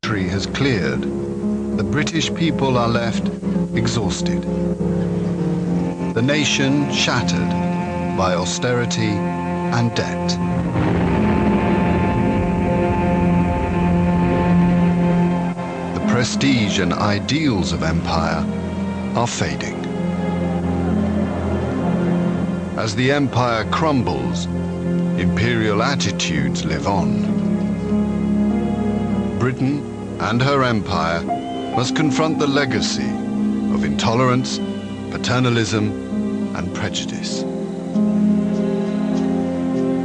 victory has cleared, the British people are left exhausted. The nation shattered by austerity and debt. The prestige and ideals of empire are fading. As the empire crumbles, imperial attitudes live on. Britain and her empire must confront the legacy of intolerance, paternalism, and prejudice.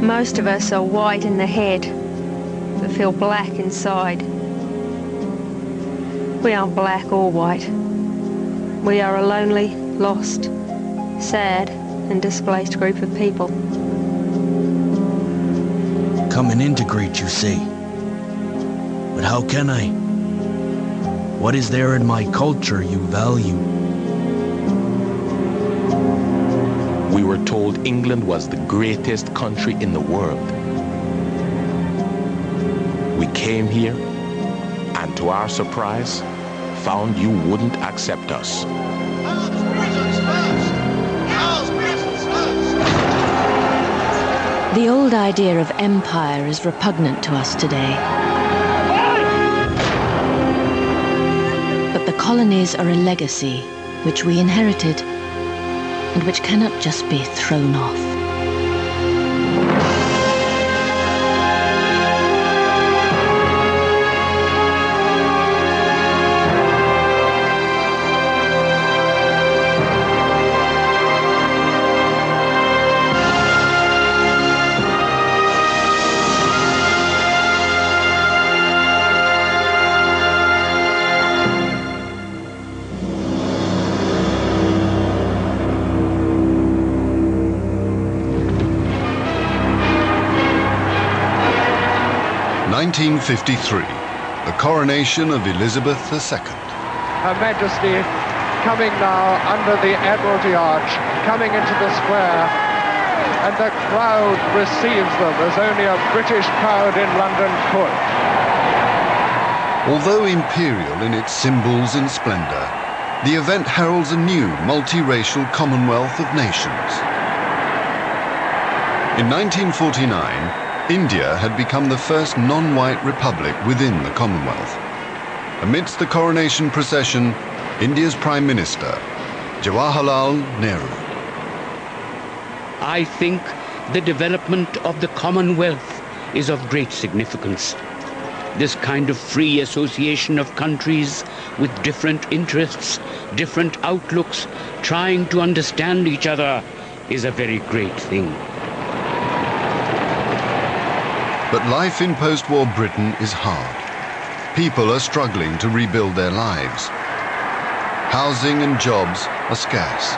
Most of us are white in the head, but feel black inside. We aren't black or white. We are a lonely, lost, sad, and displaced group of people. Come and integrate, you say. But how can I? What is there in my culture you value? We were told England was the greatest country in the world. We came here, and to our surprise, found you wouldn't accept us. The old idea of empire is repugnant to us today. But the colonies are a legacy which we inherited and which cannot just be thrown off. In 1953, the coronation of Elizabeth II. Her Majesty coming now under the Admiralty Arch, coming into the square, and the crowd receives them as only a British crowd in London could. Although imperial in its symbols and splendor, the event heralds a new multiracial Commonwealth of Nations. In 1949, India had become the first non-white republic within the Commonwealth. Amidst the coronation procession, India's Prime Minister, Jawaharlal Nehru. I think the development of the Commonwealth is of great significance. This kind of free association of countries with different interests, different outlooks, trying to understand each other is a very great thing. But life in post-war Britain is hard. People are struggling to rebuild their lives. Housing and jobs are scarce.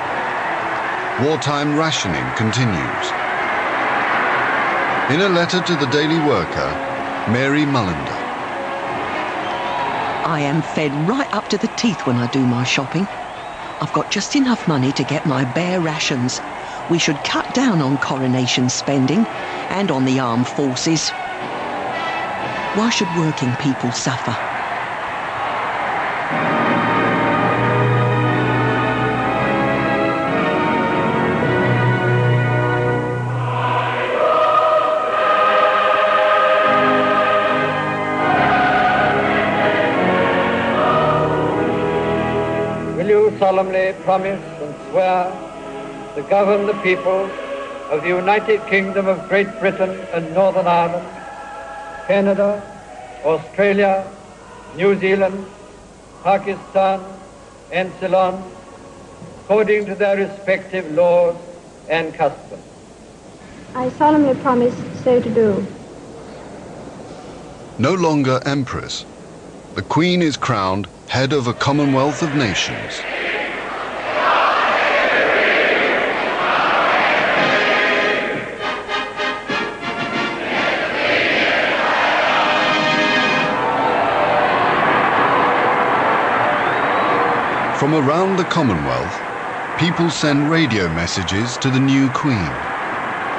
Wartime rationing continues. In a letter to the Daily Worker, Mary Mullender. I am fed right up to the teeth when I do my shopping. I've got just enough money to get my bare rations. We should cut down on coronation spending and on the armed forces. Why should working people suffer? Will you solemnly promise and swear to govern the people of the United Kingdom of Great Britain and Northern Ireland, Canada, Australia, New Zealand, Pakistan, and Ceylon, according to their respective laws and customs? I solemnly promise so to do. No longer Empress, the Queen is crowned head of a Commonwealth of Nations. From around the Commonwealth, people send radio messages to the new Queen.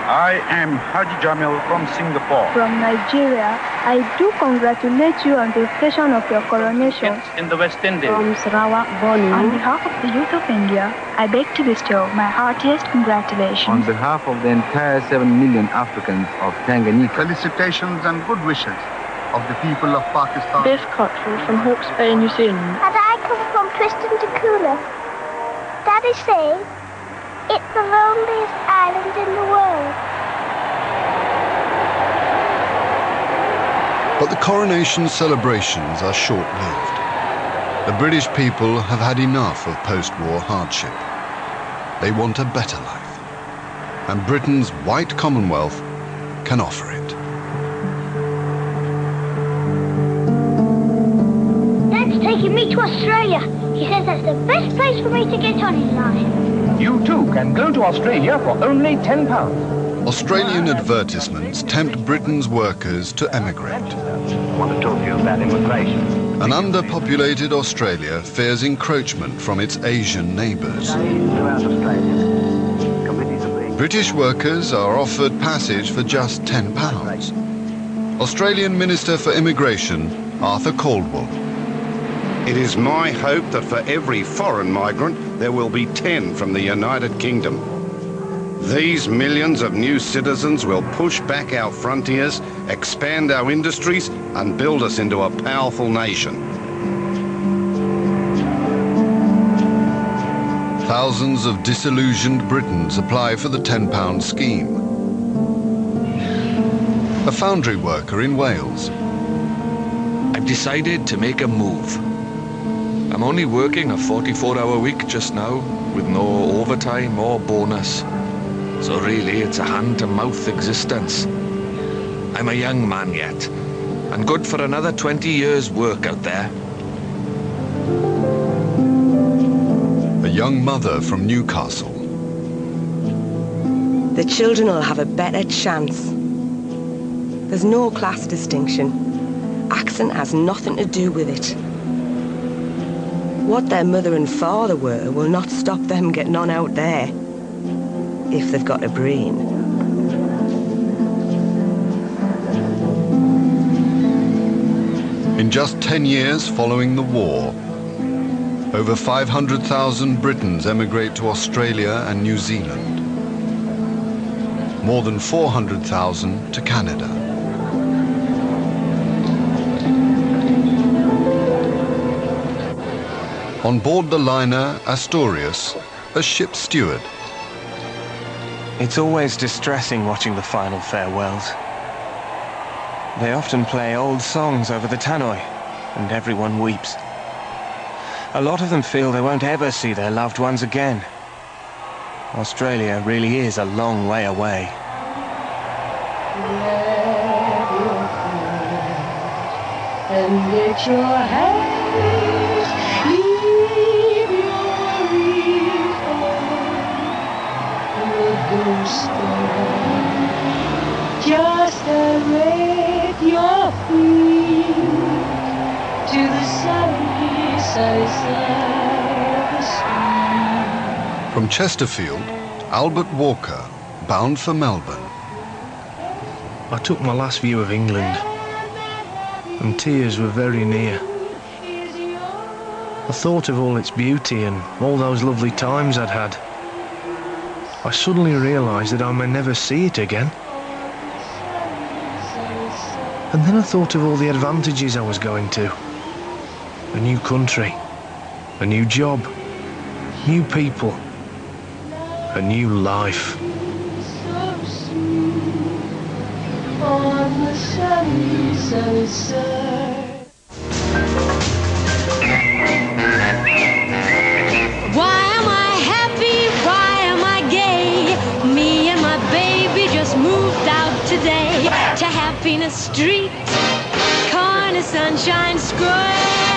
I am Haji Jamil from Singapore. From Nigeria, I do congratulate you on the occasion of your coronation. In the West Indies. From Sarawak, Borneo. On behalf of the youth of India, I beg to bestow my heartiest congratulations. On behalf of the entire 7 million Africans of Tanganyika. Felicitations and good wishes of the people of Pakistan. Biff Cottrell from Hawke's Bay, New Zealand. And I come from Tristan da Cunha. Daddy says it's the loneliest island in the world. But the coronation celebrations are short-lived. The British people have had enough of post-war hardship. They want a better life. And Britain's white Commonwealth can offer it. Dad's taking me to Australia. He says that's the best place for me to get on in life. You too can go to Australia for only £10. Australian advertisements tempt Britain's workers to emigrate. I want to talk to you about immigration. An underpopulated Australia fears encroachment from its Asian neighbours. British workers are offered passage for just £10. Australian Minister for Immigration, Arthur Caldwell. It is my hope that for every foreign migrant, there will be 10 from the United Kingdom. These millions of new citizens will push back our frontiers, expand our industries, and build us into a powerful nation. Thousands of disillusioned Britons apply for the £10 scheme. A foundry worker in Wales. I've decided to make a move. I'm only working a 44-hour week just now, with no overtime or bonus. So really, it's a hand-to-mouth existence. I'm a young man yet, and good for another 20 years' work out there. A young mother from Newcastle. The children will have a better chance. There's no class distinction. Accent has nothing to do with it. What their mother and father were will not stop them getting on out there, if they've got a brain. In just 10 years following the war, over 500,000 Britons emigrate to Australia and New Zealand. More than 400,000 to Canada. On board the liner Asturias, a ship steward. It's always distressing watching the final farewells. They often play old songs over the tannoy, and everyone weeps. A lot of them feel they won't ever see their loved ones again. Australia really is a long way away. And get your hands, leave your just direct your feet to the sunny side of the sea. From Chesterfield, Albert Walker, bound for Melbourne. I took my last view of England, and tears were very near. I thought of all its beauty and all those lovely times I'd had. I suddenly realised that I may never see it again. And then I thought of all the advantages I was going to. A new country, a new job, new people, a new life. On the sunny side. Why am I happy? Why am I gay? Me and my baby just moved out today to Happiness Street, Corner Sunshine Square.